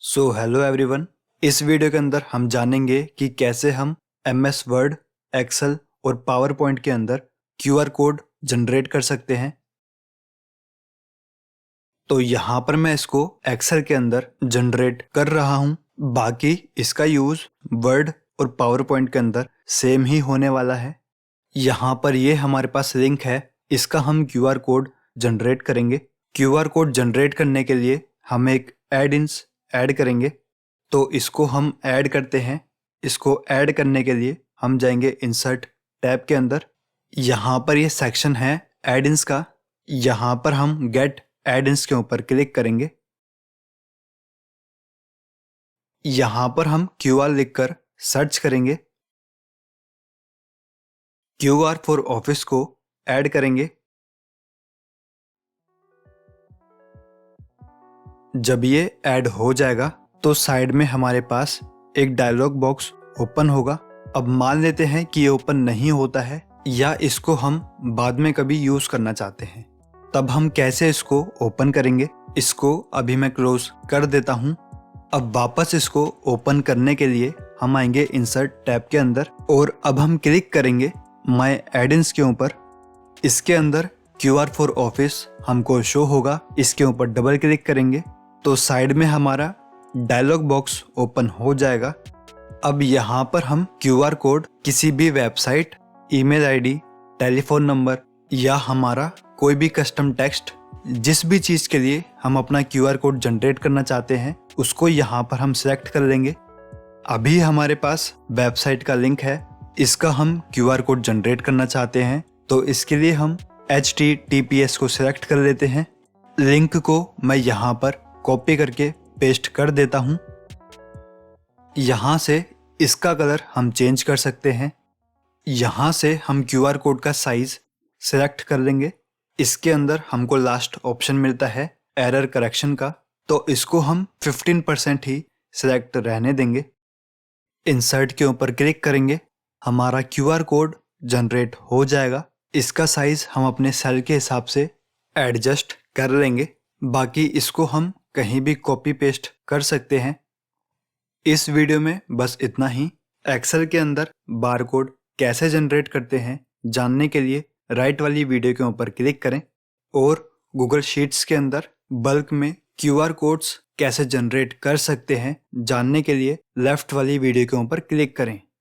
Hello everyone. इस video के अंदर हम जानेंगे कि कैसे हम MS वर्ड, एक्सेल और पावर पॉइंट के अंदर QR कोड जनरेट कर सकते हैं। तो यहाँ पर मैं इसको एक्सेल के अंदर जनरेट कर रहा हूँ। बाकी इसका यूज़ वर्ड और पावर पॉइंट के अंदर सेम ही होने वाला है। यहाँ पर ये हमारे पास लिंक है, इसका हम QR कोड जनरेट करेंगे। QR कोड जनरेट करने के लिए हम एक एड-इन्स ऐड करेंगे। तो इसको हम ऐड करते हैं। इसको ऐड करने के लिए हम जाएंगे इंसर्ट टैब के अंदर। यहाँ पर ये सेक्शन है एड-इन्स का। यहाँ पर हम गेट एड-इन्स के ऊपर क्लिक करेंगे। यहाँ पर हम QR लिखकर सर्च करेंगे। QR फॉर ऑफिस को ऐड करेंगे। जब ये ऐड हो जाएगा तो साइड में हमारे पास एक डायलॉग बॉक्स ओपन होगा। अब मान लेते हैं कि ये ओपन नहीं होता है या इसको हम बाद में कभी यूज करना चाहते हैं, तब हम कैसे इसको ओपन करेंगे? इसको अभी मैं क्लोज कर देता हूँ। अब वापस इसको ओपन करने के लिए हम आएंगे इंसर्ट टैब के अंदर और अब हम क्लिक करेंगे माय एड-इन्स के ऊपर। इसके अंदर QR फॉर ऑफिस हमको शो होगा। इसके ऊपर डबल क्लिक करेंगे तो साइड में हमारा डायलॉग बॉक्स ओपन हो जाएगा। अब यहाँ पर हम QR कोड किसी भी website, email ID, telephone number या हमारा कोई भी कस्टम टेक्स्ट, जिस भी चीज़ के लिए हम अपना QR कोड जनरेट करना चाहते हैं उसको यहाँ पर हम सिलेक्ट कर लेंगे। अभी हमारे पास वेबसाइट का लिंक है, इसका हम QR कोड जनरेट करना चाहते हैं तो इसके लिए हम HTTPS को सिलेक्ट कर लेते हैं। लिंक को मैं यहाँ पर कॉपी करके पेस्ट कर देता हूँ। यहाँ से इसका कलर हम चेंज कर सकते हैं। यहाँ से हम QR कोड का साइज सिलेक्ट कर लेंगे। इसके अंदर हमको लास्ट ऑप्शन मिलता है एरर करेक्शन का, तो इसको हम 15% ही सिलेक्ट रहने देंगे। इंसर्ट के ऊपर क्लिक करेंगे, हमारा QR कोड जनरेट हो जाएगा। इसका साइज हम अपने सेल के हिसाब से एडजस्ट कर लेंगे। बाकी इसको हम कहीं भी कॉपी पेस्ट कर सकते हैं। इस वीडियो में बस इतना ही। एक्सेल के अंदर बार कोड कैसे जनरेट करते हैं जानने के लिए राइट वाली वीडियो के ऊपर क्लिक करें और गूगल शीट्स के अंदर बल्क में QR कोड्स कैसे जनरेट कर सकते हैं जानने के लिए लेफ्ट वाली वीडियो के ऊपर क्लिक करें।